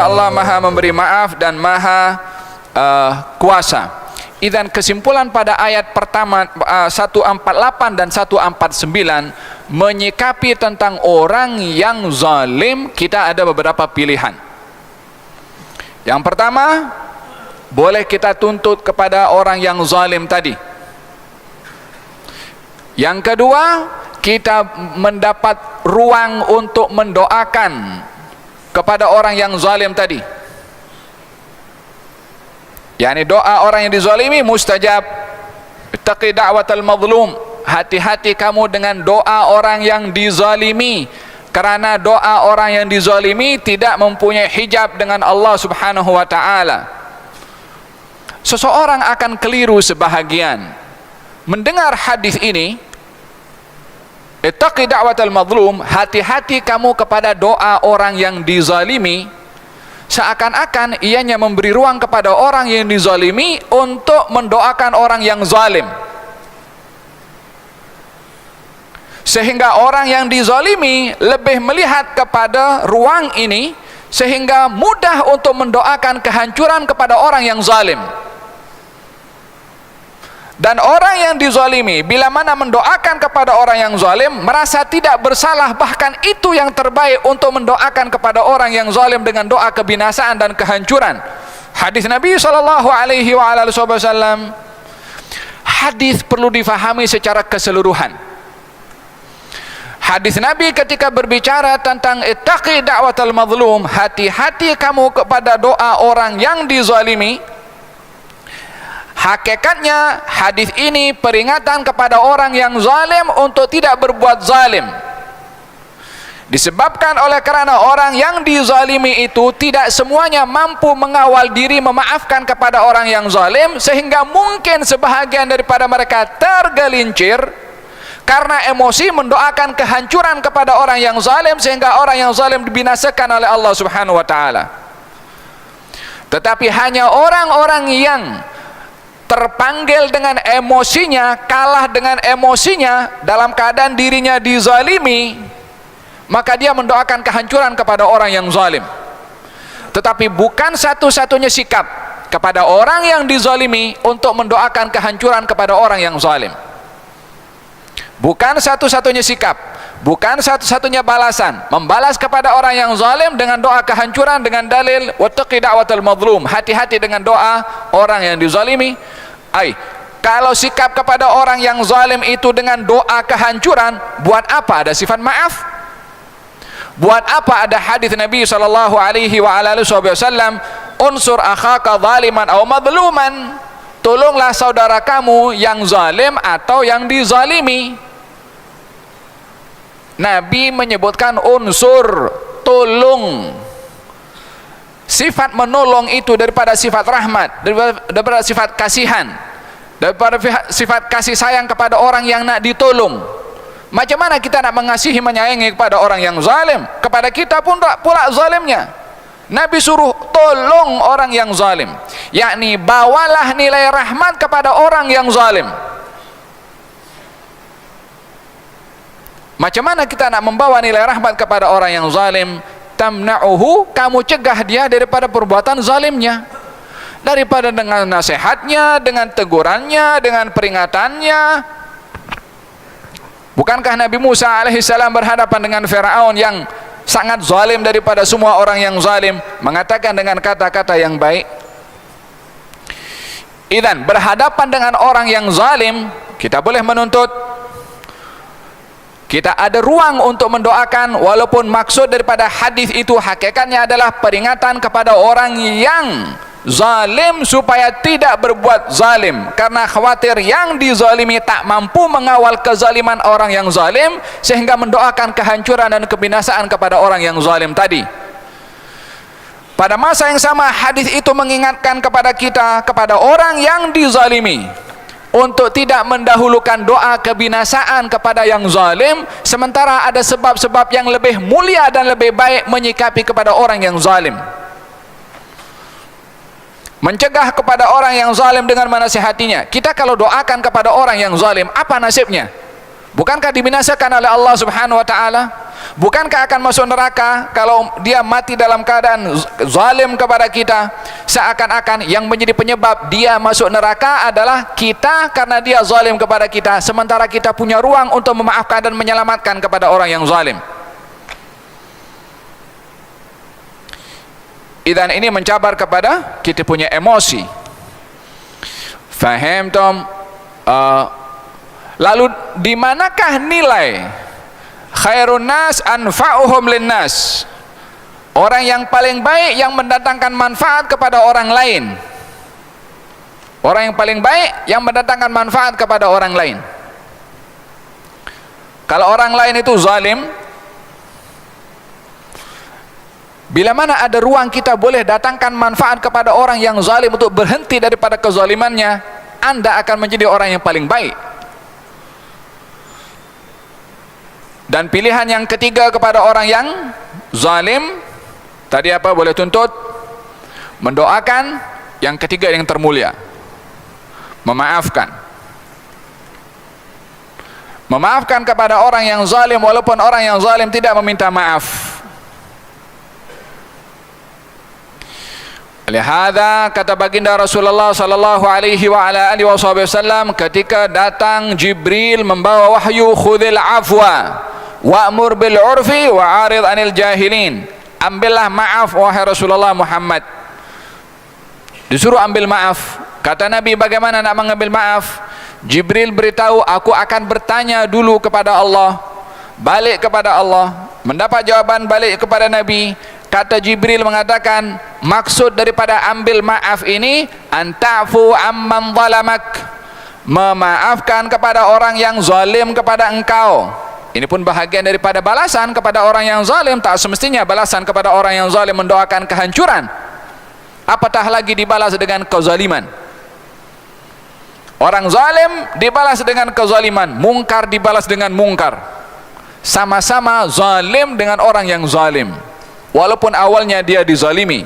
Allah maha memberi maaf dan maha kuasa. Idzan kesimpulan pada ayat pertama 148 dan 149 menyikapi tentang orang yang zalim, kita ada beberapa pilihan. Yang pertama, boleh kita tuntut kepada orang yang zalim tadi. Yang kedua, kita mendapat ruang untuk mendoakan kepada orang yang zalim tadi. Yani doa orang yang dizalimi mustajab. Ittaqi da'watal mazlum. Hati-hati kamu dengan doa orang yang dizalimi, karena doa orang yang dizalimi tidak mempunyai hijab dengan Allah Subhanahu wa taala. Seseorang akan keliru sebahagian mendengar hadis ini, ittaqi da'watal mazlum, hati-hati kamu kepada doa orang yang dizalimi, seakan-akan ianya memberi ruang kepada orang yang dizalimi untuk mendoakan orang yang zalim, sehingga orang yang dizalimi lebih melihat kepada ruang ini sehingga mudah untuk mendoakan kehancuran kepada orang yang zalim. Dan orang yang dizalimi bila mana mendoakan kepada orang yang zalim merasa tidak bersalah, bahkan itu yang terbaik untuk mendoakan kepada orang yang zalim dengan doa kebinasaan dan kehancuran. Hadis Nabi SAW, hadis perlu difahami secara keseluruhan. Hadis Nabi ketika berbicara tentang ittaqi da'watal mazlum, hati-hati kamu kepada doa orang yang dizalimi, hakikatnya hadis ini peringatan kepada orang yang zalim untuk tidak berbuat zalim. Disebabkan oleh karena orang yang dizalimi itu tidak semuanya mampu mengawal diri memaafkan kepada orang yang zalim, sehingga mungkin sebahagian daripada mereka tergelincir karena emosi mendoakan kehancuran kepada orang yang zalim, sehingga orang yang zalim dibinasakan oleh Allah Subhanahu wa taala. Tetapi hanya orang-orang yang terpanggil dengan emosinya, kalah dengan emosinya dalam keadaan dirinya dizalimi, maka dia mendoakan kehancuran kepada orang yang zalim. Tetapi bukan satu-satunya sikap kepada orang yang dizalimi untuk mendoakan kehancuran kepada orang yang zalim. Bukan satu-satunya sikap, bukan satu-satunya balasan membalas kepada orang yang zalim dengan doa kehancuran dengan dalil wattaqi da'watal mazlum, hati-hati dengan doa orang yang dizalimi. Kalau sikap kepada orang yang zalim itu dengan doa kehancuran, buat apa ada sifat maaf? Buat apa ada hadis Nabi SAW, unsur akhaka zaliman aw madluman, tolonglah saudara kamu yang zalim atau yang dizalimi. Nabi menyebutkan unsur tolong. Sifat menolong itu daripada sifat rahmat, daripada sifat kasihan, daripada sifat kasih sayang kepada orang yang nak ditolong. Macam mana kita nak mengasihi menyayangi kepada orang yang zalim? Kepada kita pun tak pula zalimnya. Nabi suruh tolong orang yang zalim, yakni bawalah nilai rahmat kepada orang yang zalim. Macam mana kita nak membawa nilai rahmat kepada orang yang zalim? Tamna'uhu, kamu cegah dia daripada perbuatan zalimnya, daripada dengan nasihatnya, dengan tegurannya, dengan peringatannya. Bukankah Nabi Musa alaihissalam berhadapan dengan Firaun yang sangat zalim daripada semua orang yang zalim, mengatakan dengan kata-kata yang baik? Idzan, berhadapan dengan orang yang zalim, kita boleh menuntut, kita ada ruang untuk mendoakan, walaupun maksud daripada hadis itu hakikatnya adalah peringatan kepada orang yang zalim supaya tidak berbuat zalim, karena khawatir yang dizalimi tak mampu mengawal kezaliman orang yang zalim sehingga mendoakan kehancuran dan kebinasaan kepada orang yang zalim tadi. Pada masa yang sama, hadis itu mengingatkan kepada kita, kepada orang yang dizalimi, untuk tidak mendahulukan doa kebinasaan kepada yang zalim, sementara ada sebab-sebab yang lebih mulia dan lebih baik menyikapi kepada orang yang zalim. mencegah kepada orang yang zalim dengan menasihatinya. Kita kalau doakan kepada orang yang zalim, apa nasibnya? Bukankah dibinasakan oleh Allah Subhanahu wa taala? Bukankah akan masuk neraka kalau dia mati dalam keadaan zalim kepada kita? Seakan-akan yang menjadi penyebab dia masuk neraka adalah kita, karena dia zalim kepada kita, sementara kita punya ruang untuk memaafkan dan menyelamatkan kepada orang yang zalim. Dan ini mencabar kepada kita punya emosi. Faham tom? Lalu di manakah nilai khairun nas anfa'uhum linnas? Orang yang paling baik yang mendatangkan manfaat kepada orang lain. Orang yang paling baik yang mendatangkan manfaat kepada orang lain. Kalau orang lain itu zalim, bila mana ada ruang kita boleh datangkan manfaat kepada orang yang zalim untuk berhenti daripada kezalimannya, Anda akan menjadi orang yang paling baik. Dan pilihan yang ketiga kepada orang yang zalim, tadi apa? Boleh tuntut, mendoakan. Yang ketiga yang termulia, memaafkan. Memaafkan kepada orang yang zalim walaupun orang yang zalim tidak meminta maaf. Lihada kata baginda Rasulullah sallallahu alaihi wa ala alihi wasallam, ketika datang Jibril membawa wahyu, khudhil afwa wa'mur bil urfi wa'arid anil jahilin. Ambillah maaf wahai Rasulullah Muhammad. Disuruh ambil maaf. Kata Nabi, bagaimana nak mengambil maaf? Jibril beritahu, aku akan bertanya dulu kepada Allah, balik kepada Allah, mendapat jawaban balik kepada Nabi. Kata Jibril mengatakan, maksud daripada ambil maaf ini, anta'fu amman zalamak, memaafkan kepada orang yang zalim kepada engkau. Ini pun bahagian daripada balasan kepada orang yang zalim. Tak semestinya balasan kepada orang yang zalim mendoakan kehancuran, apatah lagi dibalas dengan kezaliman. Orang zalim dibalas dengan kezaliman, mungkar dibalas dengan mungkar. Sama-sama zalim dengan orang yang zalim, walaupun awalnya dia dizalimi.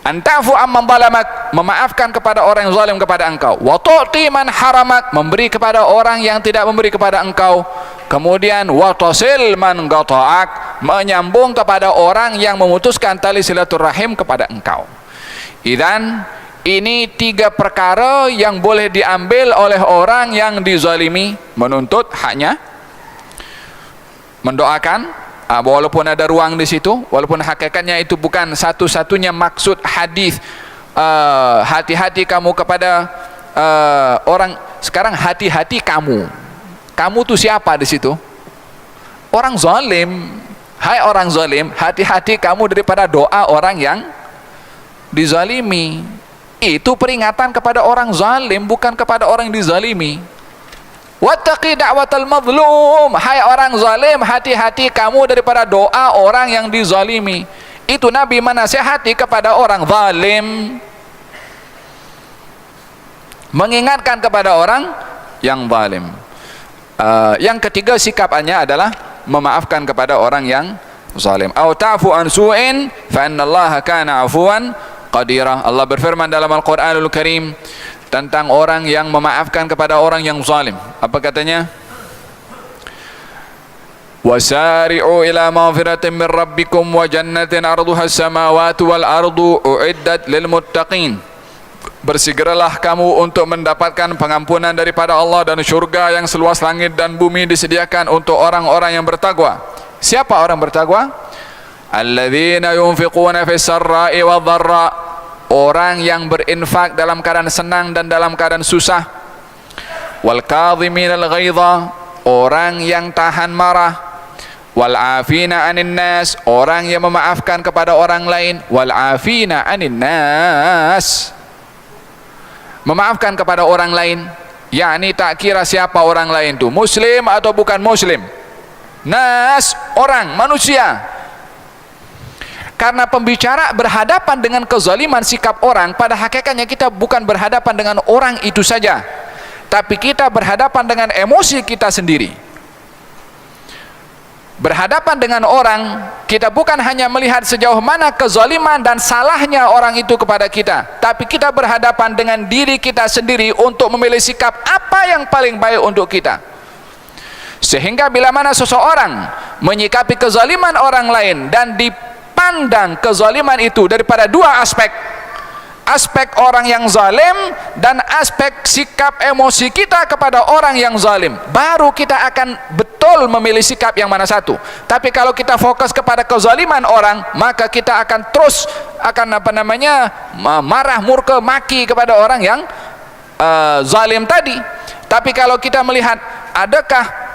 Antafu amman zalamak, memaafkan kepada orang yang zalim kepada engkau. Wa tu'ti man haramak, memberi kepada orang yang tidak memberi kepada engkau. Kemudian wa tasil man qata'ak, menyambung kepada orang yang memutuskan tali silaturahim kepada engkau. Idzan ini tiga perkara yang boleh diambil oleh orang yang dizalimi: menuntut haknya, mendoakan, walaupun ada ruang di situ, walaupun hakikatnya itu bukan satu-satunya maksud hadis. Hati-hati kamu kepada orang. Sekarang hati-hati kamu. Kamu tuh siapa di situ? Orang zalim. Hai orang zalim, hati-hati kamu daripada doa orang yang dizalimi. Itu peringatan kepada orang zalim, bukan kepada orang yang dizalimi. Wattaqi da'watal mazlum, hai orang zalim, hati-hati kamu daripada doa orang yang dizalimi. Itu Nabi menasihati kepada orang zalim, mengingatkan kepada orang yang zalim. Yang ketiga sikapannya adalah memaafkan kepada orang yang zalim. Au ta'fu an su'in fa innallaha kana 'afuwan qadira. Allah berfirman dalam Al-Qur'anul Karim tentang orang yang memaafkan kepada orang yang zalim. Apa katanya? Wasari'u ila maghfiratin min rabbikum wa jannatin arduha as-samawati wal ardu u'iddat lil muttaqin. Bersegeralah kamu untuk mendapatkan pengampunan daripada Allah dan syurga yang seluas langit dan bumi disediakan untuk orang-orang yang bertakwa. Siapa orang bertakwa? Alladzina yunfiquna fis sarra'i wadh-dharra, orang yang berinfak dalam keadaan senang dan dalam keadaan susah. Wal kadhiminal ghaidha, orang yang tahan marah. Wal afina 'anil nas, orang yang memaafkan kepada orang lain. Wal afina 'anil nas, memaafkan kepada orang lain, yakni tak kira siapa orang lain itu, muslim atau bukan muslim. Nas, orang, manusia. Karena pembicara berhadapan dengan kezaliman sikap orang, pada hakikatnya kita bukan berhadapan dengan orang itu saja, tapi kita berhadapan dengan emosi kita sendiri. berhadapan dengan orang, kita bukan hanya melihat sejauh mana kezaliman dan salahnya orang itu kepada kita, tapi kita berhadapan dengan diri kita sendiri untuk memilih sikap apa yang paling baik untuk kita. Sehingga bila mana seseorang menyikapi kezaliman orang lain dan dipandang kezaliman itu daripada dua aspek, aspek orang yang zalim dan aspek sikap emosi kita kepada orang yang zalim, baru kita akan betul memilih sikap yang mana satu. Tapi kalau kita fokus kepada kezaliman orang, maka kita akan terus marah, murka, maki kepada orang yang zalim tadi. Tapi kalau kita melihat adakah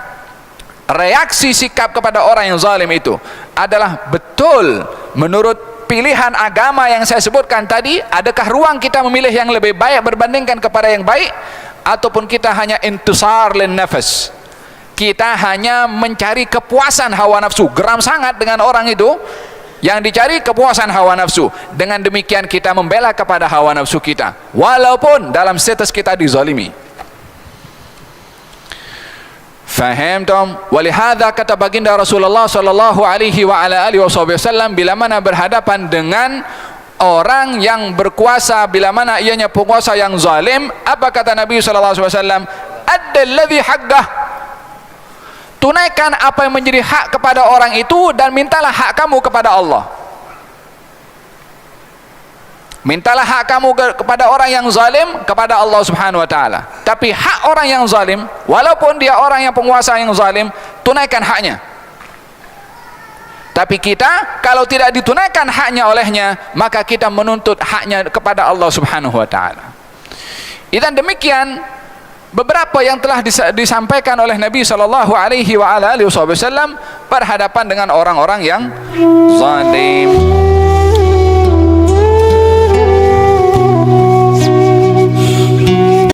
reaksi sikap kepada orang yang zalim itu adalah betul menurut pilihan agama yang saya sebutkan tadi, adakah ruang kita memilih yang lebih baik berbandingkan kepada yang baik, ataupun kita hanya intisar lin nafas, kita hanya mencari kepuasan hawa nafsu, geram sangat dengan orang itu, yang dicari kepuasan hawa nafsu. Dengan demikian kita membela kepada hawa nafsu kita walaupun dalam status kita dizalimi. Faham tom? Walihada kata baginda Rasulullah sallallahu alaihi wa ala alihi wasallam, bila mana berhadapan dengan orang yang berkuasa, bila mana ianya penguasa yang zalim, apa kata Nabi sallallahu alaihi wasallam? Addalladhi haqqah, tunaikan apa yang menjadi hak kepada orang itu dan mintalah hak kamu kepada Allah. Mintalah hak kamu kepada orang yang zalim kepada Allah Subhanahu wa taala. Tapi hak orang yang zalim, walaupun dia orang yang penguasa yang zalim, tunaikan haknya. Tapi kita kalau tidak ditunaikan haknya olehnya, maka kita menuntut haknya kepada Allah Subhanahu wa taala. Dan demikian beberapa yang telah disampaikan oleh Nabi sallallahu alaihi wa ala alihi wasallam berhadapan dengan orang-orang yang zalim.